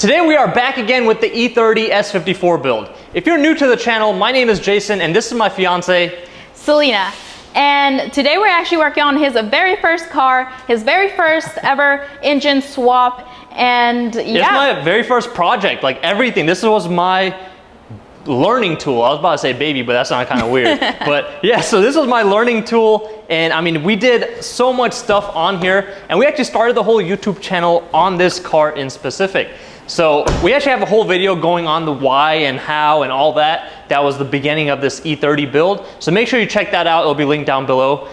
Today we are back again with the E30 S54 build. If you're new to the channel, my name is Jason and this is my fiance, Selena. And today we're actually working on his very first car, his very first ever engine swap. And yeah. It's my very first project, like everything. This was my learning tool. I was about to say baby, but that's not kind of weird. But yeah, so this was my learning tool. And I mean, we did so much stuff on here and we actually started the whole YouTube channel on this car in specific. So we actually have a whole video going on the why and how and all that. That was the beginning of this E30 build. So make sure you check that out. It'll be linked down below.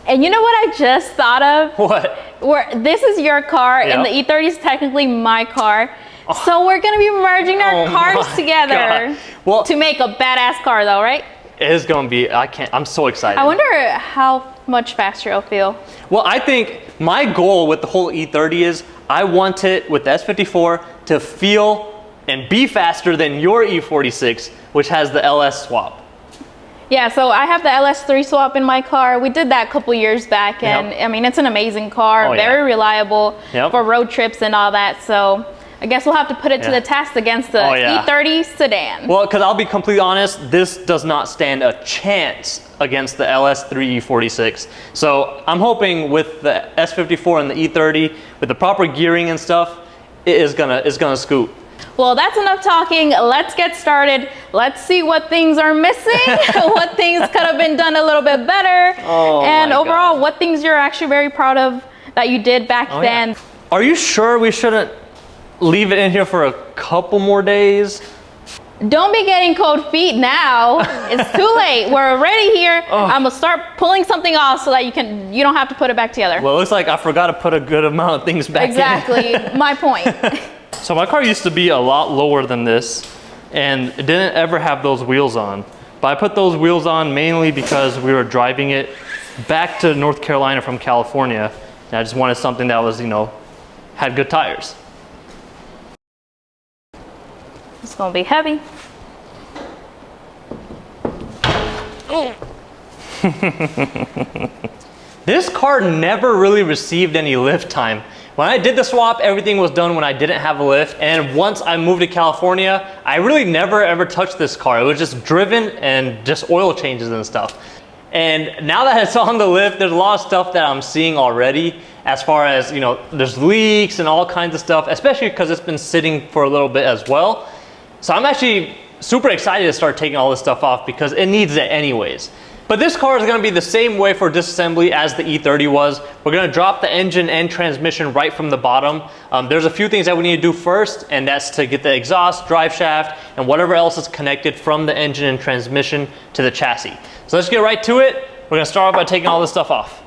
And you know what I just thought of? What? This is your car, yep. And the E30 is technically my car. Oh. So we're gonna be merging our cars together well, to make a badass car though, right? It is gonna be, I'm so excited. I wonder how much faster it'll feel. Well, I think my goal with the whole E30 is I want it with the S54 to feel and be faster than your E46, which has the LS swap. Yeah, so I have the LS3 swap in my car. We did that a couple years back, and yep. I mean, it's an amazing car, very reliable for road trips and all that. So I guess we'll have to put it to the test against the E30 Sedan. Well, because I'll be completely honest, this does not stand a chance against the LS3 E46. So I'm hoping with the S54 and the E30, with the proper gearing and stuff, it's gonna scoot. Well, that's enough talking. Let's get started. Let's see what things are missing, what things could have been done a little bit better, and overall, what things you're actually very proud of that you did back then. Yeah. Are you sure we shouldn't leave it in here for a couple more days? Don't be getting cold feet now. It's too late. We're already here. I'm gonna start pulling something off so that you don't have to put it back together. Well, it looks like I forgot to put a good amount of things back in. Exactly, my point. So my car used to be a lot lower than this and it didn't ever have those wheels on. But I put those wheels on mainly because we were driving it back to North Carolina from California. And I just wanted something that was, had good tires. It's gonna be heavy. This car never really received any lift time. When I did the swap, everything was done when I didn't have a lift. And once I moved to California, I really never ever touched this car. It was just driven and just oil changes and stuff. And now that it's on the lift, there's a lot of stuff that I'm seeing already as far as, there's leaks and all kinds of stuff, especially because it's been sitting for a little bit as well. So I'm actually super excited to start taking all this stuff off because it needs it anyways. But this car is gonna be the same way for disassembly as the E30 was. We're gonna drop the engine and transmission right from the bottom. There's a few things that we need to do first, and that's to get the exhaust, drive shaft, and whatever else is connected from the engine and transmission to the chassis. So let's get right to it. We're gonna start off by taking all this stuff off.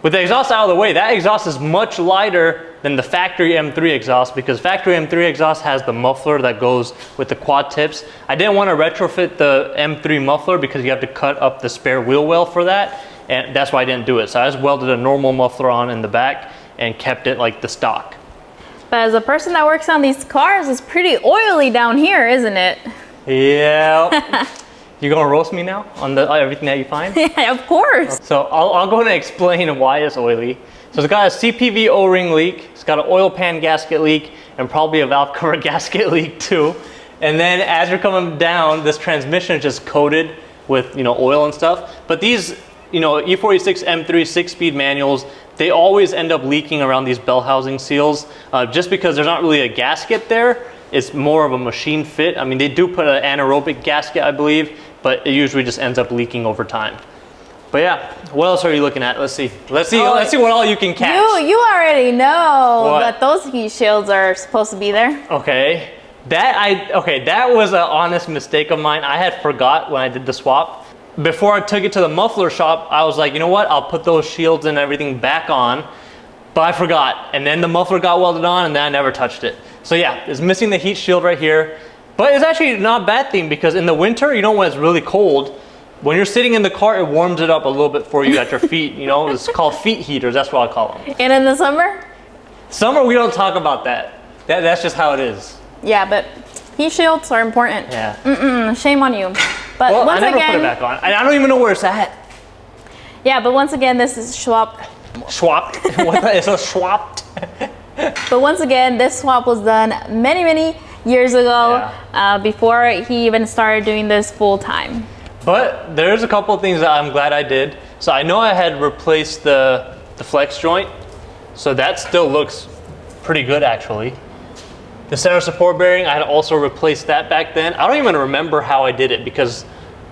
With the exhaust out of the way, that exhaust is much lighter than the factory M3 exhaust because factory M3 exhaust has the muffler that goes with the quad tips. I didn't want to retrofit the M3 muffler because you have to cut up the spare wheel well for that, and that's why I didn't do it. So I just welded a normal muffler on in the back and kept it like the stock. But as a person that works on these cars, it's pretty oily down here, isn't it? Yeah. You gonna roast me now on everything that you find? Yeah, of course. So I'll go and explain why it's oily. So it's got a CPV O-ring leak, it's got an oil pan gasket leak, and probably a valve cover gasket leak too. And then as you're coming down, this transmission is just coated with oil and stuff. But these E46 M3 6-speed manuals, they always end up leaking around these bell housing seals just because there's not really a gasket there. It's more of a machine fit. I mean, they do put an anaerobic gasket, I believe, but it usually just ends up leaking over time. But yeah, what else are you looking at? Let's see. Let's see what all you can catch. You already know that those heat shields are supposed to be there. Okay. That was an honest mistake of mine. I had forgot when I did the swap. Before I took it to the muffler shop, I was like, you know what? I'll put those shields and everything back on. but I forgot. And then the muffler got welded on and then I never touched it. So yeah, it's missing the heat shield right here. But it's actually not a bad thing because in the winter, you know, when it's really cold, when you're sitting in the car, it warms it up a little bit for you at your feet. You know, it's called feet heaters. That's what I call them. And in the summer? Summer, we don't talk about that. That's just how it is. Yeah, but heat shields are important. Yeah. Shame on you. But Well, once I never again, put it back on. I don't even know where it's at. yeah, but once again, this is swapped. Swapped. It's a swapped. But once again, this swap was done many years ago, before he even started doing this full time. But there's a couple of things that I'm glad I did. So I know I had replaced the flex joint. So that still looks pretty good actually. The center support bearing, I had also replaced that back then. I don't even remember how I did it because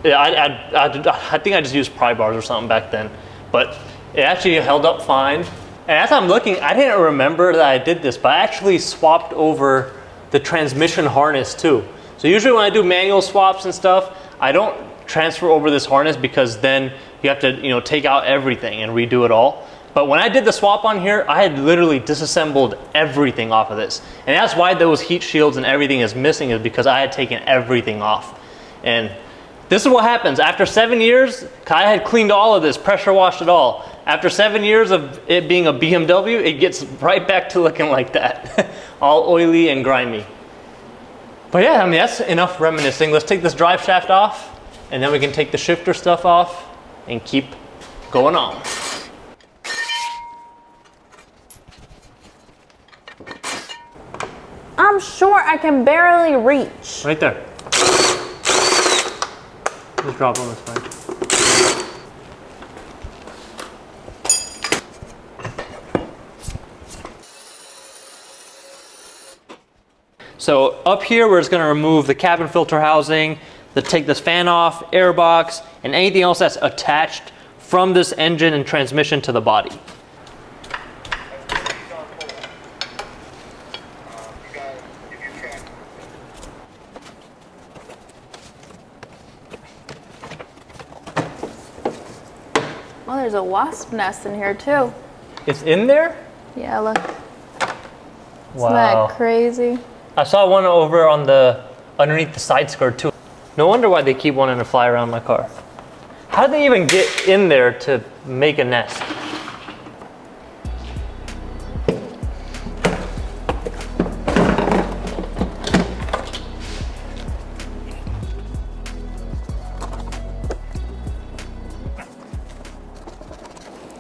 I think I just used pry bars or something back then. But it actually held up fine. And as I'm looking, I didn't remember that I did this, but I actually swapped over the transmission harness too. So usually when I do manual swaps and stuff, I don't transfer over this harness because then you have to, you know, take out everything and redo it all. But when I did the swap on here, I had literally disassembled everything off of this. And that's why those heat shields and everything is missing, is because I had taken everything off. And this is what happens. After 7 years, I had cleaned all of this, pressure washed it all. After 7 years of it being a BMW, it gets right back to looking like that. All oily and grimy. But yeah, I mean, that's enough reminiscing. Let's take this drive shaft off, and then we can take the shifter stuff off and keep going on. I'm sure I can barely reach. Right there. Just drop on this fine. So up here, we're just going to remove the cabin filter housing, take this fan off, air box, and anything else that's attached from this engine and transmission to the body. Oh, there's a wasp nest in here too. It's in there? Yeah, look. Wow. Isn't that crazy? I saw one over on underneath the side skirt too. No wonder why they keep wanting to fly around my car. How did they even get in there to make a nest?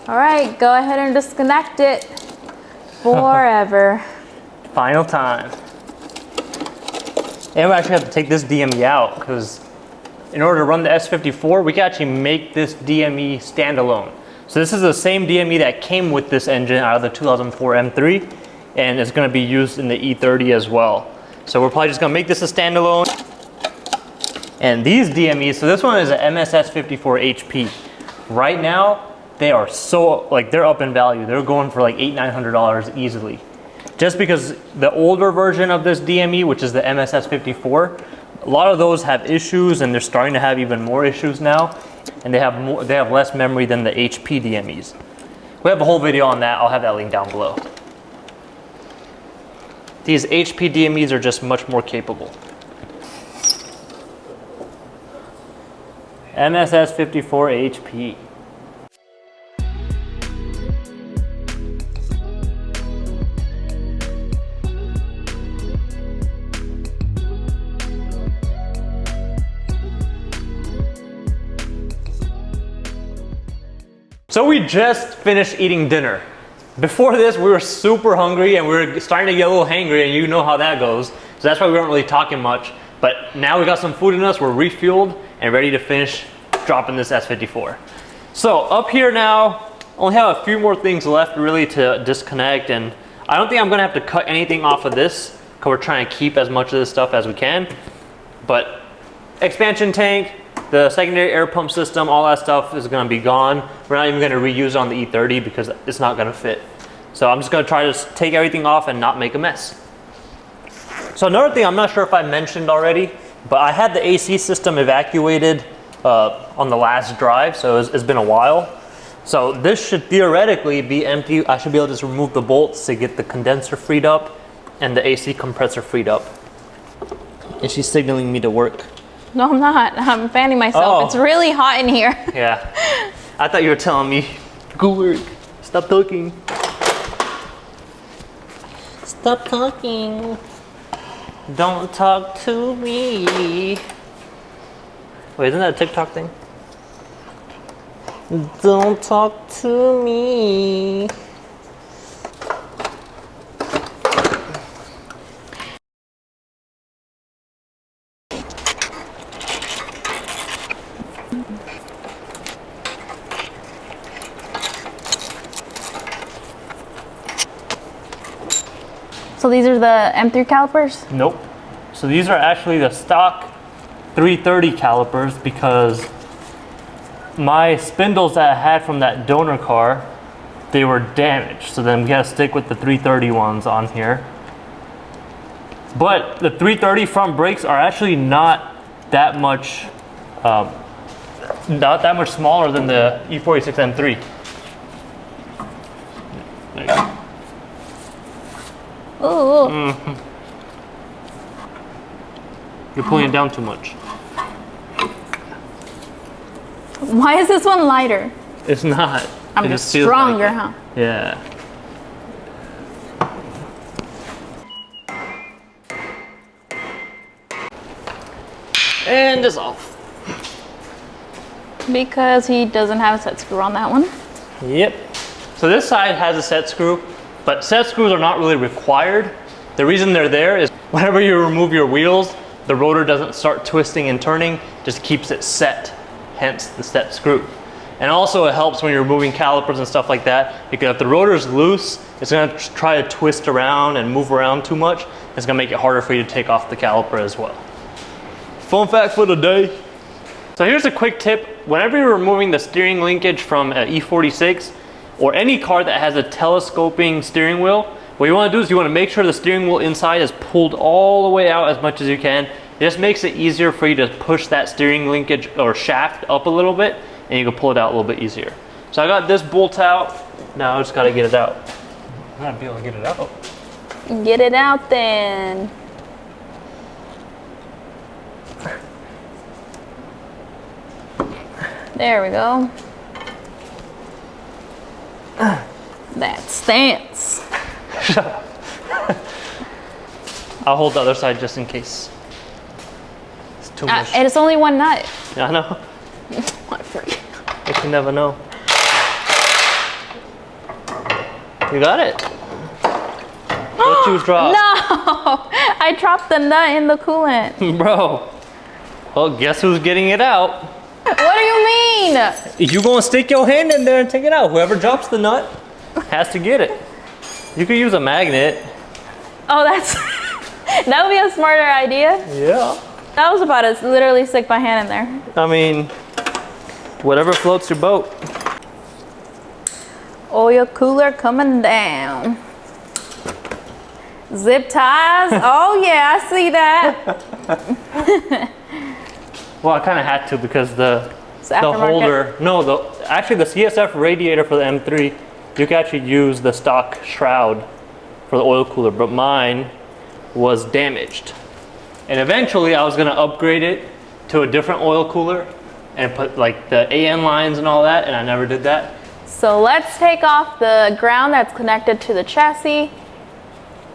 All right, go ahead and disconnect it forever. Final time. And we actually have to take this DME out because in order to run the S54, we can actually make this DME standalone. So this is the same DME that came with this engine out of the 2004 M3, and it's going to be used in the E30 as well. So we're probably just going to make this a standalone. And these DMEs, so this one is an MSS54 HP. Right now, they are so, like, they're up in value. They're going for like $800–900 easily. Just because the older version of this DME, which is the MSS54, a lot of those have issues, and they're starting to have even more issues now. And they have less memory than the HP DMEs. We have a whole video on that. I'll have that link down below. These HP DMEs are just much more capable. MSS54 HP. So we just finished eating dinner. Before this, we were super hungry and we were starting to get a little hangry, and you know how that goes. So that's why we weren't really talking much. But now we got some food in us, we're refueled and ready to finish dropping this S54. So up here now, only have a few more things left really to disconnect, and I don't think I'm gonna have to cut anything off of this because we're trying to keep as much of this stuff as we can. But expansion tank, the secondary air pump system, all that stuff is gonna be gone. We're not even gonna reuse it on the E30 because it's not gonna fit. So I'm just gonna try to take everything off and not make a mess. So another thing, I'm not sure if I mentioned already, but I had the AC system evacuated on the last drive, so it's been a while. So this should theoretically be empty. I should be able to just remove the bolts to get the condenser freed up and the AC compressor freed up. And she's signaling me to work. No, I'm not. I'm fanning myself. Oh. It's really hot in here. Yeah. I thought you were telling me, go work. Stop talking. Stop talking. Don't talk to me. Wait, isn't that a TikTok thing? Don't talk to me. So these are the M3 calipers? Nope. So these are actually the stock 330 calipers because my spindles that I had from that donor car, they were damaged. So then we had to stick with the 330 ones on here. But the 330 front brakes are actually not that much smaller than the E46 M3. There you go. Ooh. Mm-hmm. You're pulling it down too much. Why is this one lighter? It's not. I'm It just feels stronger, like it. huh? Yeah. And it's off. Because he doesn't have a set screw on that one. Yep. So this side has a set screw, but set screws are not really required. The reason they're there is whenever you remove your wheels, the rotor doesn't start twisting and turning, just keeps it set, hence the set screw. And also it helps when you're removing calipers and stuff like that, because if the rotor is loose, it's gonna try to twist around and move around too much. It's gonna make it harder for you to take off the caliper as well. Fun fact for the day. So here's a quick tip. Whenever you're removing the steering linkage from an E46 or any car that has a telescoping steering wheel, what you want to do is you want to make sure the steering wheel inside is pulled all the way out as much as you can. It just makes it easier for you to push that steering linkage or shaft up a little bit, and you can pull it out a little bit easier. So I got this bolt out. Now I just got to get it out. I'm not be able to get it out. Get it out then. There we go. That stance. Shut up. I'll hold the other side just in case. It's too much. And it's only one nut. Yeah, I know. What a freak. You can never know. You got it. What you dropped? No! I dropped the nut in the coolant. Bro. Well, guess who's getting it out? What do you mean? You gonna stick your hand in there and take it out. Whoever drops the nut has to get it. You could use a magnet. Oh, that's... that would be a smarter idea. Yeah. I was about to literally stick my hand in there. I mean, whatever floats your boat. Oil cooler coming down. Zip ties. Oh yeah, I see that. Well, I kind of had to because the aftermarket? holder. No, actually the CSF radiator for the M3, you can actually use the stock shroud for the oil cooler, but mine was damaged. And eventually I was gonna upgrade it to a different oil cooler and put like the AN lines and all that, and I never did that. So let's take off the ground that's connected to the chassis.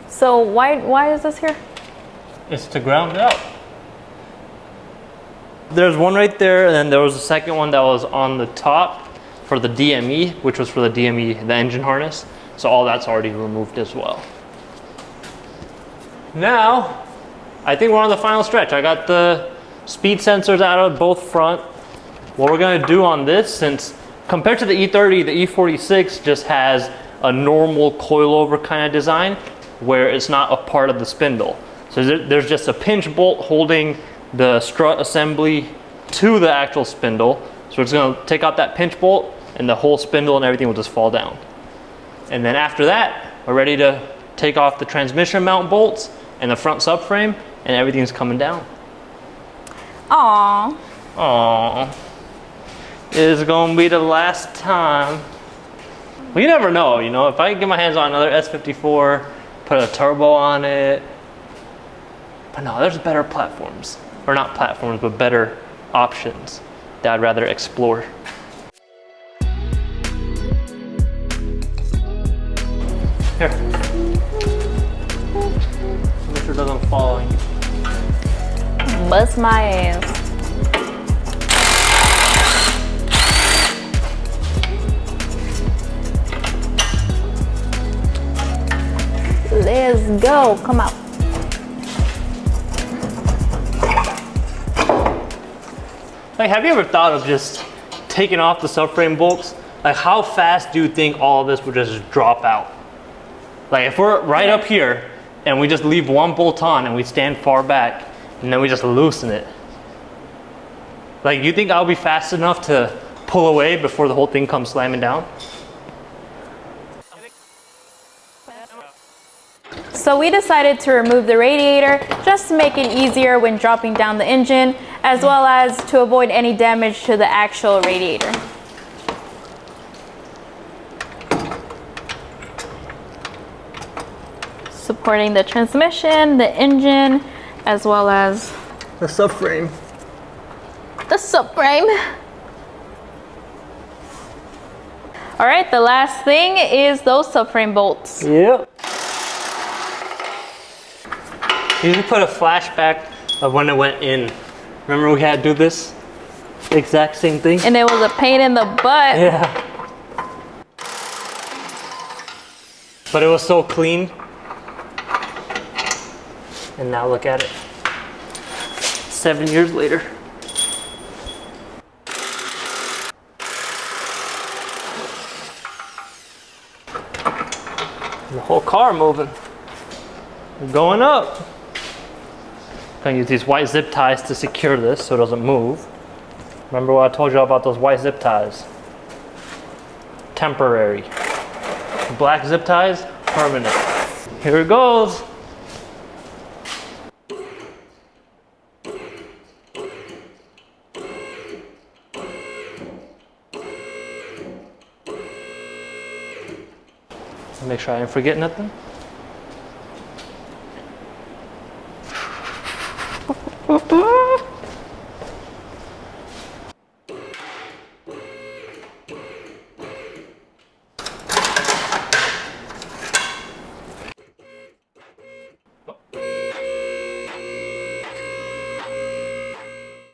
So why is this here? It's to ground it out. There's one right there, and then there was a second one that was on the top for the DME, which was for the DME, the engine harness. So all that's already removed as well. Now, I think we're on the final stretch. I got the speed sensors out of both front. What we're gonna do on this, since compared to the E30, the E46 just has a normal coilover kind of design where it's not a part of the spindle. So there's just a pinch bolt holding the strut assembly to the actual spindle. So it's gonna take out that pinch bolt and the whole spindle and everything will just fall down. And then after that, we're ready to take off the transmission mount bolts and the front subframe, and everything's coming down. Aww. Aww. is gonna be the last time. Well, you never know, you know, if I get my hands on another S54, put a turbo on it. But no, there's better platforms. Or not platforms, but better options that I'd rather explore. Here. Make sure it doesn't fall on you. Bust my ass. Let's go. Come out. Like, have you ever thought of just taking off the subframe bolts? Like, how fast do you think all of this would just drop out? Like, if we're right up here and we just leave one bolt on and we stand far back and then we just loosen it. Like, you think I'll be fast enough to pull away before the whole thing comes slamming down? So we decided to remove the radiator just to make it easier when dropping down the engine, as well as to avoid any damage to the actual radiator. Supporting the transmission, the engine, as well as The subframe. the subframe. All right, the last thing is those subframe bolts. Yep. You can put a flashback of when it went in. Remember we had to do this exact same thing? And it was a pain in the butt. Yeah. But it was so clean. And now look at it. 7 years later. The whole car moving. We're going up. Gonna use these white zip ties to secure this so it doesn't move. Remember what I told you about those white zip ties? Temporary. Black zip ties, permanent. Here it goes. Make sure I didn't forget nothing.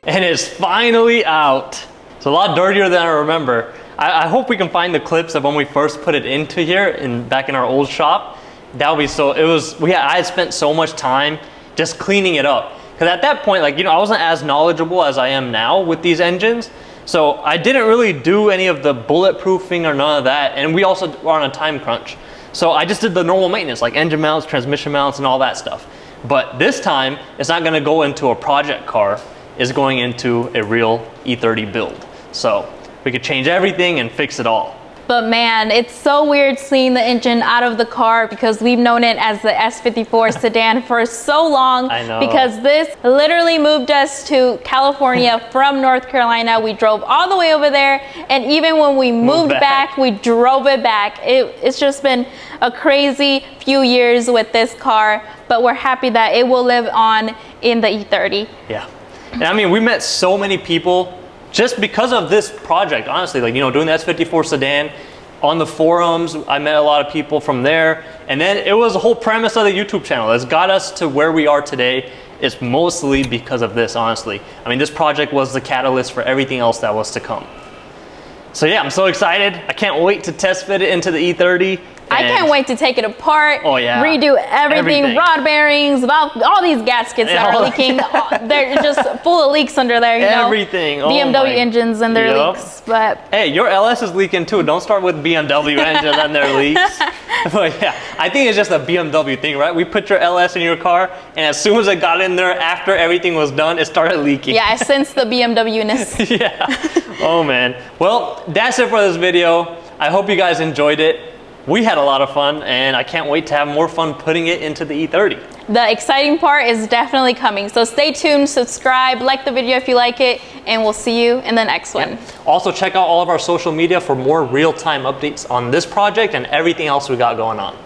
And it's finally out. It's a lot dirtier than I remember. I hope we can find the clips of when we first put it into here back in our old shop. That would be so, I had spent so much time just cleaning it up. Because at that point, like, you know, I wasn't as knowledgeable as I am now with these engines. So I didn't really do any of the bulletproofing or none of that. And we also were on a time crunch. So I just did the normal maintenance, like engine mounts, transmission mounts, and all that stuff. But this time, it's not gonna go into a project car. It's going into a real E30 build. So we could change everything and fix it all. But man, it's so weird seeing the engine out of the car because we've known it as the S54 Sedan for so long. I know. Because this literally moved us to California from North Carolina. We drove all the way over there, and even when we moved back, we drove it back. It's just been a crazy few years with this car, but we're happy that it will live on in the E30. Yeah. And I mean, we met so many people just because of this project, honestly, like, you know, doing the S54 Sedan on the forums. I met a lot of people from there. And then it was the whole premise of the YouTube channel that's got us to where we are today. It's mostly because of this, honestly. I mean, this project was the catalyst for everything else that was to come. So yeah, I'm so excited. I can't wait to test fit it into the E30. I can't wait to take it apart, oh, yeah. redo everything, rod bearings, all these gaskets that are leaking. They're just full of leaks under there, you know? Everything. BMW engines and their leaks. But hey, your LS is leaking too. Don't start with BMW engines and their leaks. But yeah, I think it's just a BMW thing, right? We put your LS in your car, and as soon as it got in there, after everything was done, it started leaking. Yeah, I sensed the BMW-ness. Yeah. Oh man. Well, that's it for this video. I hope you guys enjoyed it. We had a lot of fun, and I can't wait to have more fun putting it into the E30. The exciting part is definitely coming. So stay tuned, subscribe, like the video if you like it, and we'll see you in the next one. Also, check out all of our social media for more real-time updates on this project and everything else we got going on.